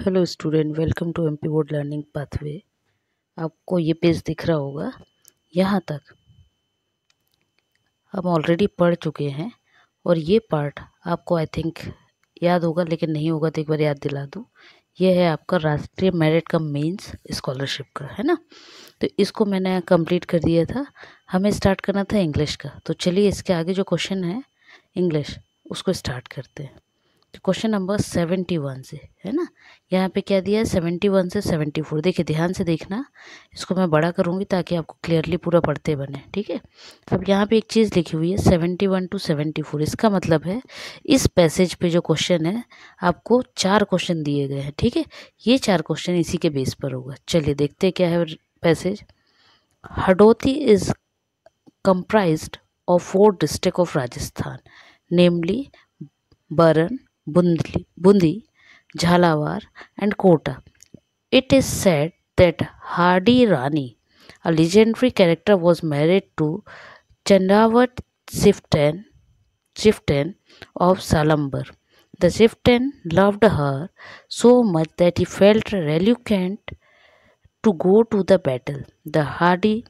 Hello student, welcome to MP board learning pathway. आपको ये page दिख रहा होगा। यहाँ तक हम ऑलरेडी पढ़ चुके हैं और ये पार्ट आपको आई थिंक याद होगा, लेकिन नहीं होगा तो एक बार याद दिला दूँ। ये है आपका राष्ट्रीय मेरिट कम मेंस स्कॉलरशिप का, है ना। तो इसको मैंने कंप्लीट कर दिया था। हमें स्टार्ट करना था इंग्लिश का, तो चलिए इसके आगे जो क्वेश्चन है इंग्लिश उसको स्टार्ट करते हैं। तो क्वेश्चन नंबर 71 से, है ना। यहाँ पे क्या दिया है 71 से 74। देखिए ध्यान से देखना, इसको मैं बड़ा करूँगी ताकि आपको क्लियरली पूरा पढ़ते बने, ठीक है। अब यहाँ पे एक चीज़ लिखी हुई है 71 to 74। इसका मतलब है इस पैसेज पे जो क्वेश्चन है आपको 4 क्वेश्चन दिए गए हैं, ठीक है। ये 4 क्वेश्चन इसी के बेस पर होगा। चलिए देखते हैं क्या है passage. Hadoti is comprised of 4 districts of Rajasthan, namely Baran, Bundi, Jhalawar, and Kota. It is said that Hardi Rani, a legendary character, was married to Chandavat chieftain of Salambar. The chieftain loved her so much that he felt reluctant to go to the battle. The Hardi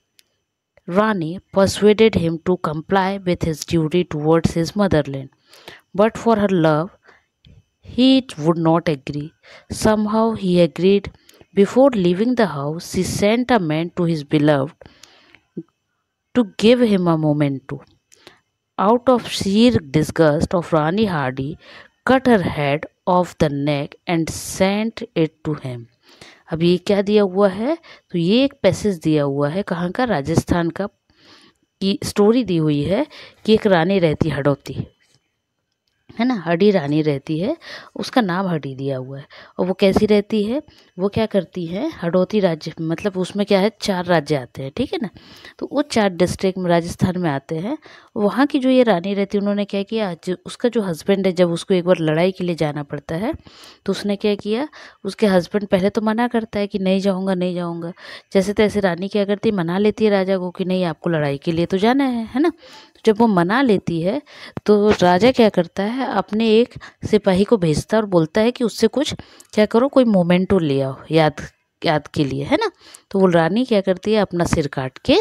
Rani persuaded him to comply with his duty towards his motherland, but for her love he would not agree. Somehow he agreed. Before leaving the house, she sent a man to his beloved to give him a memento. Out of sheer disgust of Rani Hardy cut her head off the neck and sent it to him. अब ये क्या दिया हुआ है, तो ये एक passage दिया हुआ है कहाँ का, राजस्थान का। की स्टोरी दी हुई है कि एक रानी रहती है हडोती, है ना। हडी रानी रहती है, उसका नाम हडी दिया हुआ है। और वो कैसी रहती है, वो क्या करती है, हडोती राज्य मतलब उसमें क्या है 4 राज्य आते हैं, ठीक है ना। तो वो 4 डिस्ट्रिक्ट में राजस्थान में आते हैं। वहाँ की जो ये रानी रहती है उन्होंने क्या किया, उसका जो हस्बैंड है जब उसको एक बार लड़ाई के लिए जाना पड़ता है तो उसने क्या किया, उसके हस्बैंड पहले तो मना करता है कि नहीं जाऊँगा नहीं जाऊँगा। जैसे तैसे रानी क्या करती है, मना लेती है राजा को कि नहीं आपको लड़ाई के लिए तो जाना है ना। जब वो मना लेती है तो राजा क्या करता है, अपने एक सिपाही को भेजता है और बोलता है कि उससे कुछ क्या करो, कोई मोमेंटो ले आओ याद के लिए, है ना। तो वो रानी क्या करती है, अपना सिर काट के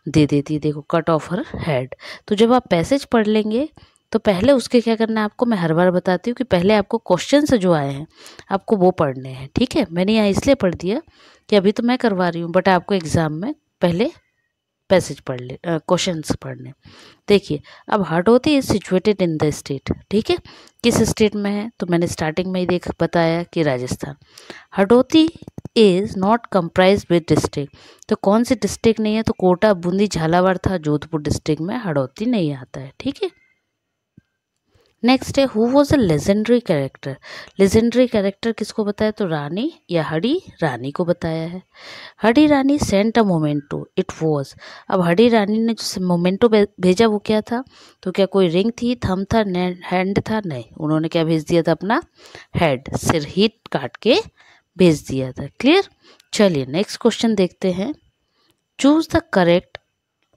दे देती है, देखो कट ऑफ हर हेड। तो जब आप पैसेज पढ़ लेंगे तो पहले उसके क्या करना है आपको, मैं हर बार बताती हूँ कि पहले आपको क्वेश्चन से जो आए हैं आपको वो पढ़ने हैं, ठीक है। मैंने यहाँ इसलिए पढ़ दिया कि अभी तो मैं करवा रही हूँ, बट आपको एग्जाम में पहले पैसेज पढ़ ले, क्वेश्चंस पढ़ने। देखिए अब Hadoti is situated in the state, ठीक है। किस स्टेट में है, तो मैंने स्टार्टिंग में ही बताया कि Rajasthan. Hadoti is not comprise with district, तो कौन सी डिस्ट्रिक्ट नहीं है, तो कोटा, बूंदी, झालावाड़ था। जोधपुर डिस्ट्रिक्ट में हडोती नहीं आता है, ठीक है। नेक्स्ट है who was a legendary character. Legendary character किसको बताया, तो रानी या हडी रानी को बताया है। Hadi Rani sent a momento, it was. अब हडी रानी ने जो मोमेंटो भेजा वो क्या था, तो क्या कोई रिंग थी, थम था, हैंड था, नहीं। उन्होंने क्या भेज दिया था, अपना हेड, सिर ही काट के भेज दिया था। क्लियर। चलिए नेक्स्ट क्वेश्चन देखते हैं। Choose the correct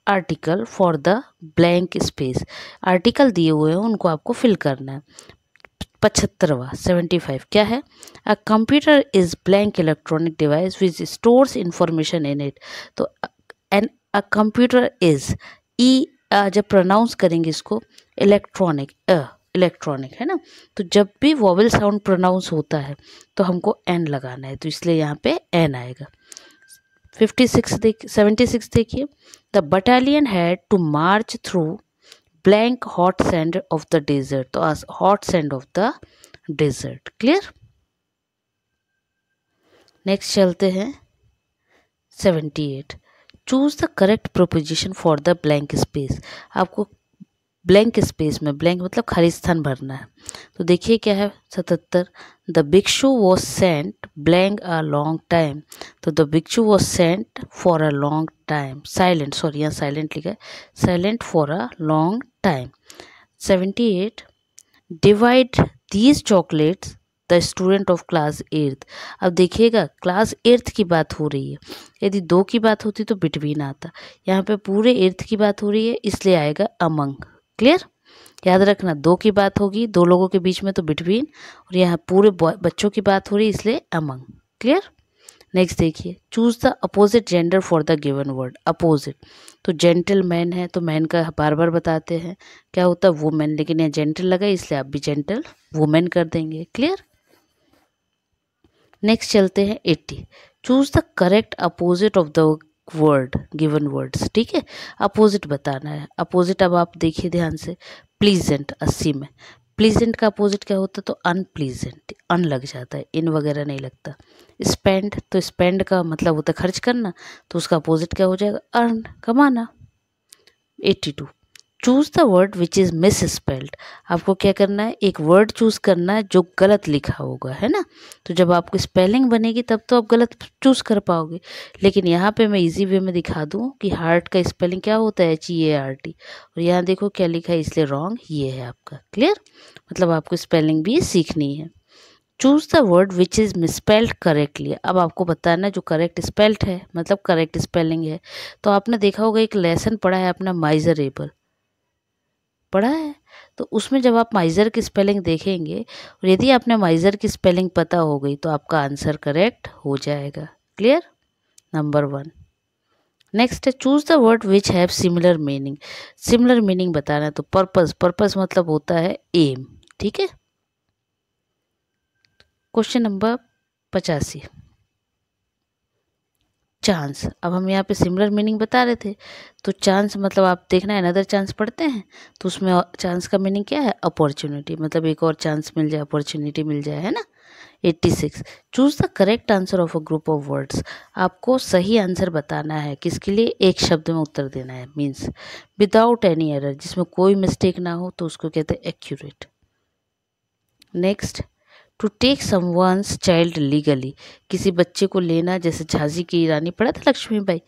article for the blank space. Article दिए हुए हैं उनको आपको फिल करना है। 75वां 75 क्या है, a computer is blank electronic device which stores information in it. तो एन अ कंप्यूटर इज ई, जब प्रोनाउंस करेंगे इसको इलेक्ट्रॉनिक, इलेक्ट्रॉनिक है ना। तो जब भी वॉवेल साउंड प्रोनाउंस होता है तो हमको एन लगाना है, तो इसलिए यहाँ पे एन आएगा। 76 देखिए, the battalion had to march through blank hot sand of the desert, तो hot sand of the desert. Clear. Next चलते हैं 78, choose the correct proposition for the blank space. आपको ब्लैंक स्पेस में, ब्लैंक मतलब खाली स्थान भरना है। तो देखिए क्या है 77, द भिक्षु was sent blank a long time, तो द भिक्षु was sent for a long time, silent, sorry यहाँ साइलेंट लिखा है, silent for a long time. 78, divide these chocolates the student of class 8th। अब देखिएगा क्लास 8th की बात हो रही है, यदि 2 की बात होती तो बिटवीन आता, यहाँ पे पूरे 8th की बात हो रही है इसलिए आएगा अमंग। क्लियर। याद रखना, दो की बात होगी, दो लोगों के बीच में तो बिटवीन, और यहाँ पूरे बच्चों की बात हो रही इसलिए अमंग। क्लियर। नेक्स्ट देखिए, choose the opposite gender for the given word. Opposite तो जेंटल मैन है तो मैन का बार बार बताते हैं, क्या होता है वुमेन, लेकिन यहाँ जेंटल लगा इसलिए आप भी जेंटल वुमेन कर देंगे। क्लियर। नेक्स्ट चलते हैं 80। Choose the correct opposite of the word given words. ठीक है, अपोजिट बताना है। अपोजिट अब आप देखिए ध्यान से, प्लीजेंट 80 में, प्लीजेंट का अपोजिट क्या होता है तो अनप्लीजेंट, अन लग जाता है, इन वगैरह नहीं लगता। स्पेंड तो स्पेंड का मतलब होता है खर्च करना, तो उसका अपोजिट क्या हो जाएगा अर्न, कमाना। 82। Choose the word which is miss spelled. आपको क्या करना है, एक वर्ड चूज करना है जो गलत लिखा होगा, है ना। तो जब आपको स्पेलिंग बनेगी तब तो आप गलत चूज कर पाओगे, लेकिन यहाँ पे मैं इजी वे में दिखा दूँ कि हार्ट का स्पेलिंग क्या होता है HEART, और यहाँ देखो क्या लिखा है इसलिए रॉन्ग ये है आपका। क्लियर, मतलब आपको स्पेलिंग भी सीखनी है। Choose the word which is misspelled correctly. अब आपको बताना है जो करेक्ट स्पेल्ड है, मतलब करेक्ट स्पेलिंग है। तो आपने देखा होगा एक लेसन पढ़ा है अपना माइजरेबल, पढ़ा है, तो उसमें जब आप माइजर की स्पेलिंग देखेंगे और यदि आपने माइजर की स्पेलिंग पता हो गई तो आपका आंसर करेक्ट हो जाएगा। Clear, number 1। नेक्स्ट है choose the word which have similar meaning. Similar meaning बताना है तो पर्पस, पर्पस मतलब होता है एम। ठीक है। Question number 85, chance. अब हम यहाँ पे सिमिलर मीनिंग बता रहे थे, तो चांस मतलब आप देखना है अनदर चांस पढ़ते हैं तो उसमें चांस का मीनिंग क्या है अपॉर्चुनिटी, मतलब एक और चांस मिल जाए, अपॉर्चुनिटी मिल जाए, है ना। 86। Choose the correct answer of a group of words. आपको सही आंसर बताना है, किसके लिए, एक शब्द में उत्तर देना है, मीन्स विदाउट एनी एरर, जिसमें कोई मिस्टेक ना हो तो उसको कहते हैं accurate. Next, to take someone's child legally. किसी बच्चे को लेना, जैसे झांसी की रानी पढ़ा था लक्ष्मीबाई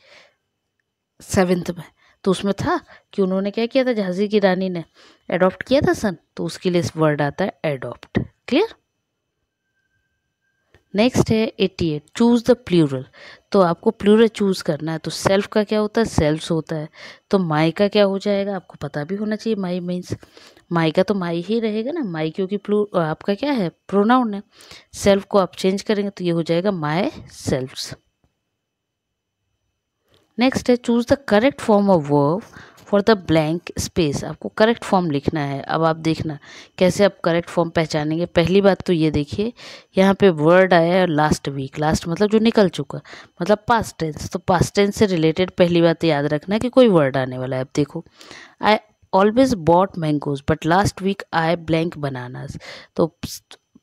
7th में, तो उसमें था कि उन्होंने क्या किया था, झांसी की रानी ने एडॉप्ट किया था सन, तो उसके लिए इस वर्ड आता है एडॉप्ट। क्लियर। नेक्स्ट है 88। Choose the plural. तो आपको प्लूरल चूज करना है, तो सेल्फ का क्या होता है, सेल्फ्स होता है, तो माई का क्या हो जाएगा, आपको पता भी होना चाहिए, माई मीन्स, माई का तो माई ही रहेगा ना, माई क्योंकि आपका क्या है प्रोनाउन है। सेल्फ को आप चेंज करेंगे तो ये हो जाएगा माई सेल्फ्स। नेक्स्ट है choose the correct form of verb for the blank space. आपको करेक्ट फॉर्म लिखना है। अब आप देखना कैसे आप करेक्ट फॉर्म पहचानेंगे। पहली बात तो ये देखिए, यहाँ पे वर्ड आया है लास्ट वीक, लास्ट मतलब जो निकल चुका, मतलब पास्ट टेंस, तो पास्ट टेंस से रिलेटेड पहली बात याद रखना है कि कोई वर्ड आने वाला है। अब देखो, I always bought mangoes but last week I blank bananas, तो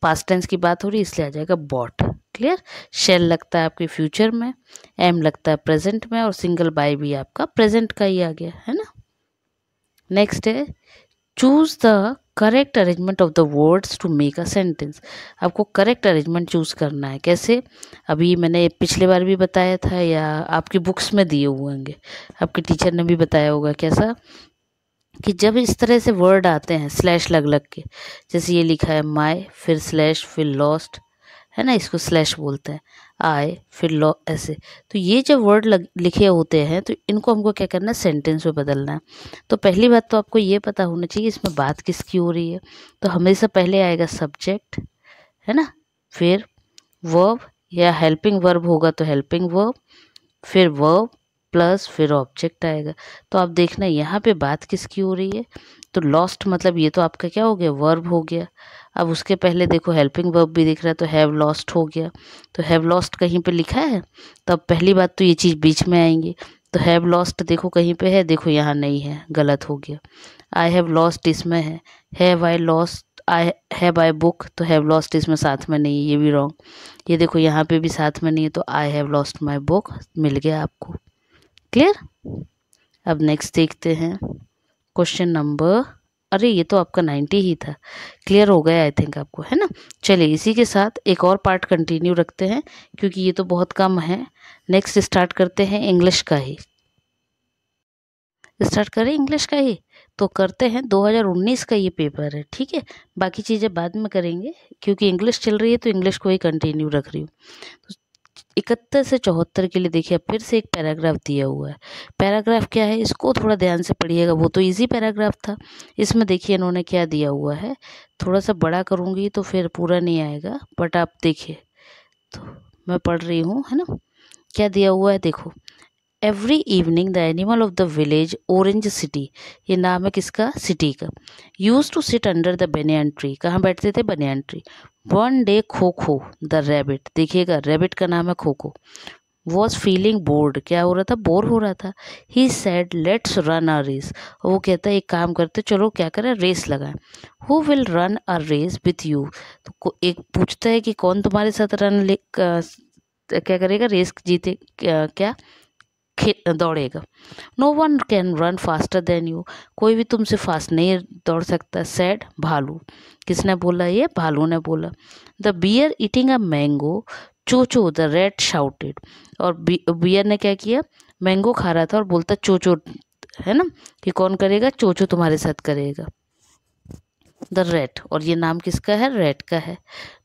पास्ट टेंस की बात हो रही है इसलिए आ जाएगा बॉट। क्लियर। शेल लगता है आपके फ्यूचर में, एम लगता है प्रेजेंट में, और सिंगल बाय भी आपका प्रेजेंट का ही आ गया, है ना। नेक्स्ट है choose the correct arrangement of the words to make a sentence. आपको करेक्ट अरेंजमेंट चूज करना है। कैसे, अभी मैंने पिछले बार भी बताया था या आपकी बुक्स में दिए हुए होंगे, आपके टीचर ने भी बताया होगा, कैसा कि जब इस तरह से वर्ड आते हैं स्लैश लग लग के, जैसे ये लिखा है माई फिर स्लैश फिर लॉस्ट, है ना, इसको स्लैश बोलते हैं, आए फिर लॉ, ऐसे, तो ये जब वर्ड लिखे होते हैं तो इनको हमको क्या करना है, सेंटेंस में बदलना है। तो पहली बात तो आपको ये पता होना चाहिए इसमें बात किसकी हो रही है, तो हमेशा पहले आएगा सब्जेक्ट, है ना, फिर वर्ब या हेल्पिंग वर्ब होगा तो हेल्पिंग वर्ब, फिर वर्ब प्लस फिर ऑब्जेक्ट आएगा। तो आप देखना यहाँ पे बात किसकी हो रही है, तो लॉस्ट मतलब ये तो आपका क्या हो गया, वर्ब हो गया। अब उसके पहले देखो हेल्पिंग वर्ब भी दिख रहा है तो हैव लॉस्ट हो गया, तो हैव लॉस्ट कहीं पे लिखा है, तो अब पहली बात तो ये चीज़ बीच में आएंगी, तो हैव लॉस्ट देखो कहीं पे है, देखो यहाँ नहीं है, गलत हो गया। आई हैव लॉस्ट इसमें है, have I lost, I have I book, तो हैव लॉस्ट इसमें साथ में नहीं है, ये भी रॉन्ग। ये देखो यहाँ पे भी साथ में नहीं है, तो I have lost my book मिल गया आपको। क्लियर। अब नेक्स्ट देखते हैं क्वेश्चन नंबर, अरे ये तो आपका 90 ही था, क्लियर हो गया आई थिंक आपको, है ना। चलिए इसी के साथ एक और पार्ट कंटिन्यू रखते हैं क्योंकि ये तो बहुत कम है। नेक्स्ट स्टार्ट करते हैं इंग्लिश का ही, स्टार्ट करें इंग्लिश का ही, तो करते हैं 2019 का ये पेपर है, ठीक है। बाकी चीज़ें बाद में करेंगे क्योंकि इंग्लिश चल रही है तो इंग्लिश को ही कंटिन्यू रख रही हूँ। 71 से 74 के लिए देखिए फिर से एक पैराग्राफ दिया हुआ है। पैराग्राफ क्या है, इसको थोड़ा ध्यान से पढ़िएगा, वो तो इजी पैराग्राफ था। इसमें देखिए इन्होंने क्या दिया हुआ है, थोड़ा सा बड़ा करूँगी तो फिर पूरा नहीं आएगा, बट आप देखिए, तो मैं पढ़ रही हूँ, है ना। क्या दिया हुआ है देखो, every evening the animal of the village orange city, ये नाम है किसका, सिटी का, use to sit under the banyan tree, कहाँ बैठते थे, बनियान ट्री। वन डे खोखो द रैबिट, देखिएगा रैबिट का नाम है खोखो, वॉज फीलिंग बोर्ड, क्या हो रहा था, बोर हो रहा था। He said let's run a race, वो कहता है एक काम करते चलो क्या करें, रेस लगाएं। Who will run a race with you, तो एक पूछता है कि कौन तुम्हारे साथ क्या करेगा, रेस जीते, क्या दौड़ेगा। No one can run faster than you, कोई भी तुमसे फास्ट नहीं दौड़ सकता। सैड भालू, किसने बोला, ये भालू ने बोला। The bear eating a mango, Chocho the red shouted, और बियर ने क्या किया, मैंगो खा रहा था और बोलता चोचो, है ना, कि कौन करेगा, चोचो तुम्हारे साथ करेगा। द रेट, और ये नाम किसका है, रेट का है।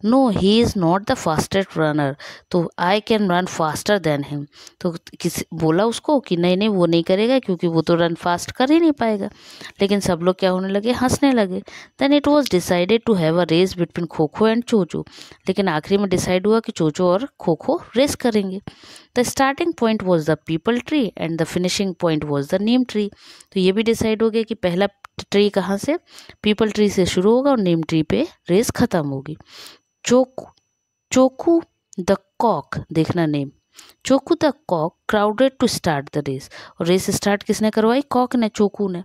No he is not the fastest runner, तो I can run faster than him, तो किसी बोला उसको कि नहीं नहीं वो नहीं करेगा क्योंकि वो तो रन फास्ट कर ही नहीं पाएगा। लेकिन सब लोग क्या होने लगे, हंसने लगे। Then it was decided to have a race between Khokho and Chocho, लेकिन आखिरी में डिसाइड हुआ कि चोचो और खोखो रेस करेंगे। The starting point was the peepal tree and the finishing point was the neem tree, तो ये भी डिसाइड हो गया कि पहला ट्री कहाँ से, पीपल ट्री से शुरू होगा और नीम ट्री पे रेस खत्म होगी। चोकू चोकू द कॉक, देखना name, Choku the cock crowded to start the race, और रेस स्टार्ट किसने करवाई, कॉक ने, चोकू ने।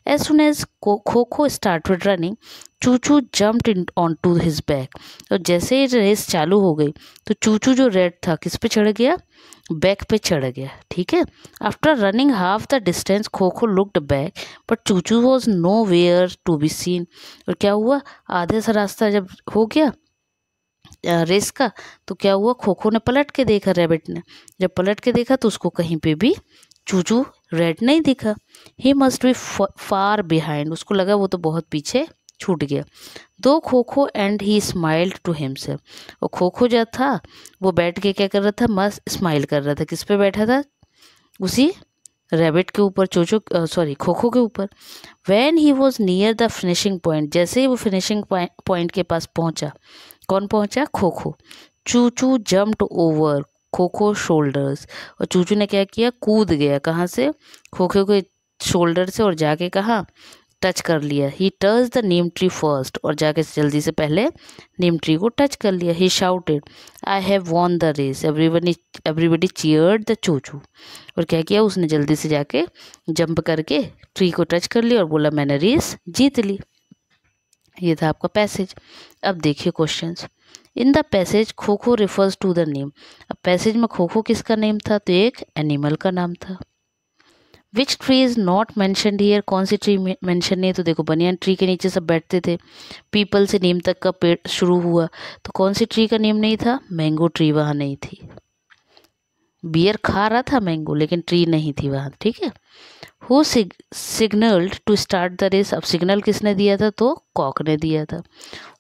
As soon as Khokho started running, Chuchu jumped in on to his back, और जैसे ही रेस चालू हो गई तो चूचू जो रेड था किस पे चढ़ गया, बैक पे चढ़ गया, ठीक है। After running half the distance Khokho looked back but Chuchu was nowhere to be seen, और क्या हुआ, आधे सा रास्ता जब हो गया रेस का, तो क्या हुआ, खोखो ने पलट के देखा, रैबिट ने जब पलट के देखा तो उसको कहीं पे भी चूचू रेड नहीं दिखा। He must be far behind, उसको लगा वो तो बहुत पीछे छूट गया। दो खोखो and he smiled to himself, और खोखो जो था वो बैठ के क्या कर रहा था, मस्त स्माइल कर रहा था, किस पे बैठा था, उसी रैबिट के ऊपर, चोचो सॉरी खोखो के ऊपर। When he was near the finishing point, जैसे ही वो फिनिशिंग पॉइंट के पास पहुंचा, कौन पहुंचा, Khokho. Chuchu jumped over Khokho shoulders, और चूचू ने क्या किया, कूद गया, कहाँ से, खोखो के शोल्डर से, और जाके कहाँ, टच कर लिया। He touch the neem tree first, और जाके जल्दी से पहले नीम ट्री को टच कर लिया। He shouted I have won the race, everybody cheered the Chuchu, और क्या किया उसने, जल्दी से जाके जंप करके ट्री को टच कर लिया और बोला मैंने रेस जीत ली। ये था आपका पैसेज। अब देखिए क्वेश्चंस। इन द पैसेज खोखो रिफर्स टू द नेम, अब पैसेज में खोखो किसका नेम था, तो एक एनिमल का नाम था। Which tree is not mentioned here, कौन सी ट्री मेंशन नहीं है, तो देखो बनियान ट्री के नीचे सब बैठते थे, पीपल से नीम तक का पेड़ शुरू हुआ, तो कौन सी ट्री का नेम नहीं था, मैंगो ट्री वहाँ नहीं थी। बियर खा रहा था मैंगो लेकिन ट्री नहीं थी वहाँ, ठीक है। Who signalled to start the race, अब सिग्नल किसने दिया था, तो कॉक ने दिया था।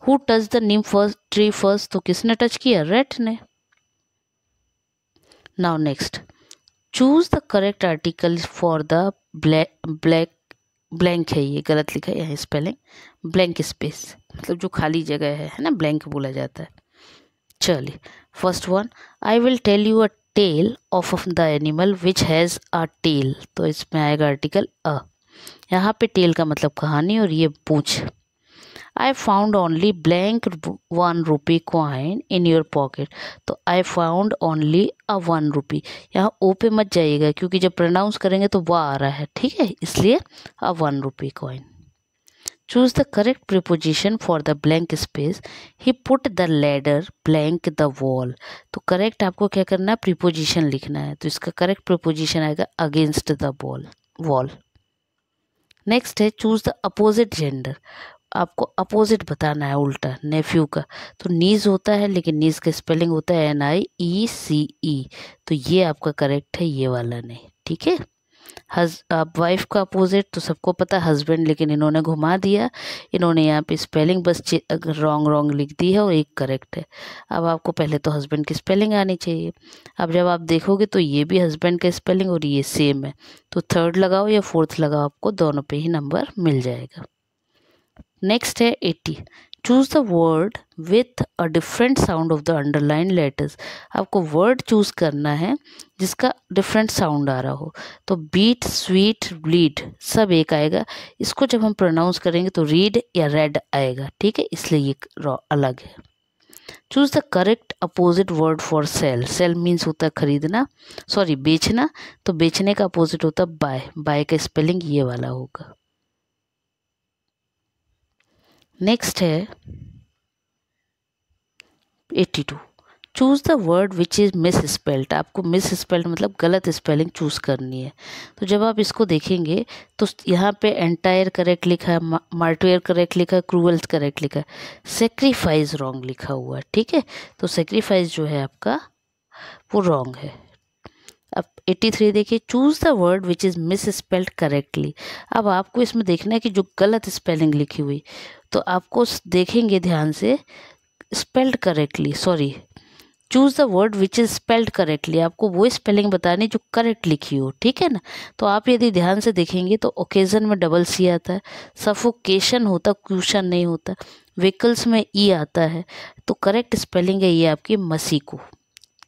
Who touch the neem first tree first, तो किसने टच किया, रेट ने। Now next, choose the correct article for the blank है, ये गलत लिखा है यहाँ स्पेलिंग, ब्लैंक स्पेस मतलब जो खाली जगह है ना, ब्लैंक बोला जाता है। चलिए first one, I will tell you a tale of the animal which has a tail, तो इसमें आएगा आर्टिकल अ। यहाँ पे टेल का मतलब कहानी और ये पूछ। I found only blank 1 rupee coin in your pocket, तो आई फाउंड ओनली अ 1 रुपी, यहाँ ओ पे मत जाइएगा क्योंकि जब प्रोनाउंस करेंगे तो वाह आ रहा है, ठीक है, इसलिए अ 1 rupee coin. Choose the correct preposition for the blank space, he put the ladder blank the wall, तो करेक्ट आपको क्या करना है, प्रीपोजिशन लिखना है, तो इसका करेक्ट प्रीपोजिशन आएगा अगेंस्ट द वॉल। नेक्स्ट है चूज द अपोजिट जेंडर, आपको अपोजिट बताना है, उल्टा नेफ्यू का, तो नीज होता है लेकिन नीज का स्पेलिंग होता है NIECE, तो ये आपका करेक्ट है, ये वाला नहीं, ठीक है। अब वाइफ का अपोजिट तो सबको पता है हस्बैंड, लेकिन इन्होंने घुमा दिया, इन्होंने यहाँ पे स्पेलिंग बस रॉन्ग रॉन्ग लिख दी है और एक करेक्ट है। अब आपको पहले तो हस्बैंड की स्पेलिंग आनी चाहिए। अब जब आप देखोगे तो ये भी हस्बैंड का स्पेलिंग और ये सेम है, तो थर्ड लगाओ या फोर्थ लगाओ, आपको दोनों पे ही नंबर मिल जाएगा। नेक्स्ट है 80। Choose the word with a different sound of the underline letters. आपको वर्ड चूज करना है जिसका डिफरेंट साउंड आ रहा हो। तो बीट, स्वीट, ब्लीड सब एक आएगा। इसको जब हम प्रोनाउंस करेंगे तो रीड या रेड आएगा, ठीक है, इसलिए ये अलग है। Choose the correct opposite word for sell. Sell means होता है खरीदना, सॉरी बेचना, तो बेचने का अपोजिट होता है बाय। बाय का स्पेलिंग ये वाला होगा। नेक्स्ट है 82। Choose the word which is miss spelled. आपको मिस स्पेल्ड मतलब गलत स्पेलिंग चूज करनी है। तो जब आप इसको देखेंगे तो यहाँ पे एंटायर करेक्ट लिखा है, मार्टियर करेक्ट लिखा है, क्रूअल करेक्ट लिखा है, सेक्रीफाइस रॉन्ग लिखा हुआ है, ठीक है। तो सेक्रीफाइस जो है आपका वो रॉन्ग है। अब 83 देखिए, choose the word which is miss spelled correctly. अब आपको इसमें देखना है कि जो गलत स्पेलिंग लिखी हुई, तो आपको देखेंगे ध्यान से spelled correctly, sorry choose the word which is spelled correctly. आपको वो स्पेलिंग बतानी जो करेक्ट लिखी हो, ठीक है ना। तो आप यदि ध्यान से देखेंगे तो ओकेजन में डबल सी आता है, सफोकेशन होता, क्यूशन नहीं होता, व्हीकल्स में ई आता है। तो करेक्ट स्पेलिंग है ये आपकी मसीको।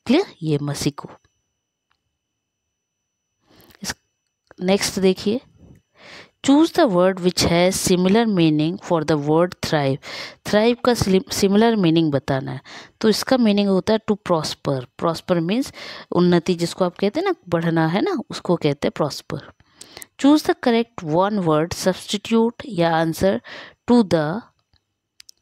क्लियर, ये मसीको। नेक्स्ट देखिए, choose the word which has similar meaning for the word thrive. Thrive का सिमिलर मीनिंग बताना है। तो इसका मीनिंग होता है टू प्रॉस्पर। प्रॉस्पर मीन्स उन्नति, जिसको आप कहते हैं ना बढ़ना है ना, उसको कहते हैं prosper. Choose the correct one word substitute या answer to the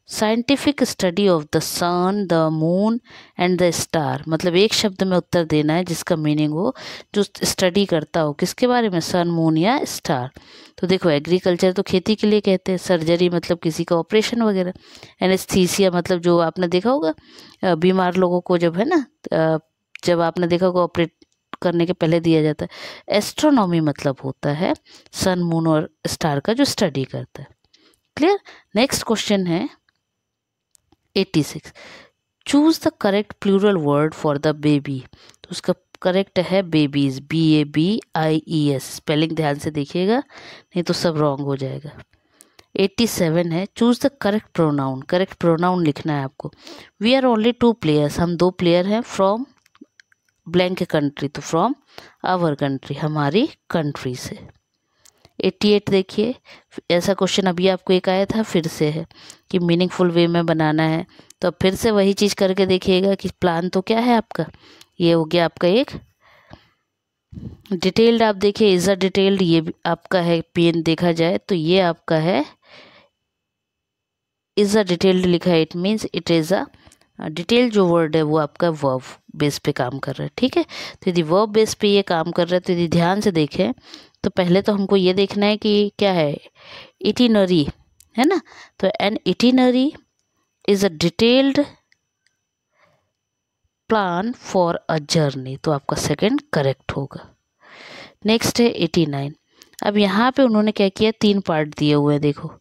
scientific study of the sun, the moon and the star. मतलब एक शब्द में उत्तर देना है जिसका मीनिंग हो, जो स्टडी करता हो किसके बारे में, सन, मून या स्टार। तो देखो, एग्रीकल्चर तो खेती के लिए कहते हैं, सर्जरी मतलब किसी का ऑपरेशन वगैरह, एनेस्थीसिया मतलब जो आपने देखा होगा बीमार लोगों को जब है ना, जब आपने देखा होगा ऑपरेट करने के पहले दिया जाता है। एस्ट्रोनॉमी मतलब होता है सन, मून और स्टार का जो स्टडी करता है। क्लियर। नेक्स्ट क्वेश्चन है 86। Choose the correct plural word for the baby. तो उसका करेक्ट है बेबीज, BABIES। स्पेलिंग ध्यान से देखिएगा, नहीं तो सब रॉन्ग हो जाएगा। 87 है, choose the correct pronoun. Correct pronoun लिखना है आपको। We are only 2 players. हम 2 प्लेयर हैं फ्रॉम ब्लैंक कंट्री, तो फ्रॉम आवर कंट्री, हमारी कंट्री से। 88 देखिए, ऐसा क्वेश्चन अभी आपको एक आया था, फिर से है कि मीनिंगफुल वे में बनाना है। तो अब फिर से वही चीज़ करके देखिएगा कि प्लान तो क्या है आपका, ये हो गया आपका एक डिटेल्ड। आप देखिए इज अ डिटेल्ड, ये भी आपका है पेन, देखा जाए तो ये आपका है इज अ डिटेल्ड लिखा है, it means it is a detail. जो वर्ड है वो आपका वर्ब बेस पे काम कर रहा है, ठीक है। तो यदि वर्ब बेस पे ये काम कर रहा है तो यदि ध्यान से देखें तो पहले तो हमको ये देखना है कि क्या है, इटिनरी है ना। तो an itinerary is a detailed plan for a journey, तो आपका सेकंड करेक्ट होगा। नेक्स्ट है 89। अब यहाँ पे उन्होंने क्या किया, 3 पार्ट दिए हुए हैं, देखो।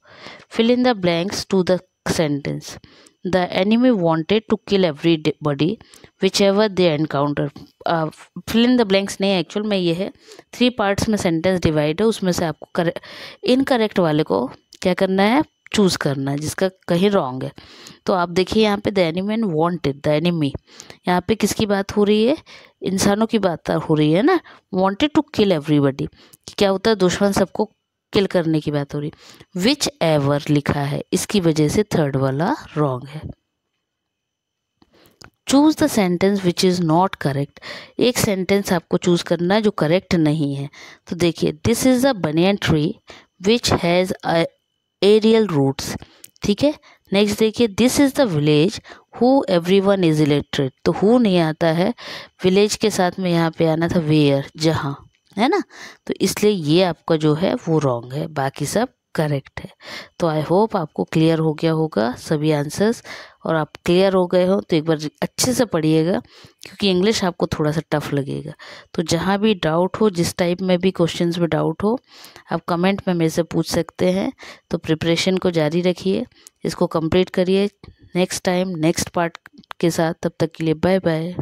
Fill in the blanks to the sentence. The enemy wanted to kill everybody whichever they encounter. Fill in the blanks नहीं, एक्चुअल में ये है 3 पार्ट्स में सेंटेंस डिवाइड है, उसमें से आपको इनकरेक्ट वाले को क्या करना है, चूज करना है, जिसका कहीं रॉन्ग है। तो आप देखिए यहाँ पे the enemy and wanted, the enemy यहाँ पे किसकी बात हो रही है, इंसानों की बात हो रही है ना। वॉन्टेड टू किल एवरीबडी, क्या होता है, दुश्मन सबको किल करने की बात हो रही। विच एवर लिखा है, इसकी वजह से थर्ड वाला रॉन्ग है। Choose the sentence which is not correct. एक सेंटेंस आपको चूज करना है जो करेक्ट नहीं है। तो देखिए, this is a banyan tree which has aerial roots, ठीक है। नेक्स्ट देखिए, this is the village who everyone is illiterate. तो हु नहीं आता है, विलेज के साथ में यहाँ पे आना था वेयर, जहाँ, है ना। तो इसलिए ये आपका जो है वो रॉन्ग है, बाकी सब करेक्ट है। तो आई होप आपको क्लियर हो गया होगा सभी आंसर्स, और आप क्लियर हो गए हो तो एक बार अच्छे से पढ़िएगा, क्योंकि इंग्लिश आपको थोड़ा सा टफ लगेगा। तो जहाँ भी डाउट हो, जिस टाइप में भी क्वेश्चंस में डाउट हो, आप कमेंट में मेरे से पूछ सकते हैं। तो प्रिपरेशन को जारी रखिए, इसको कंप्लीट करिए नेक्स्ट टाइम नेक्स्ट पार्ट के साथ। तब तक के लिए बाय बाय।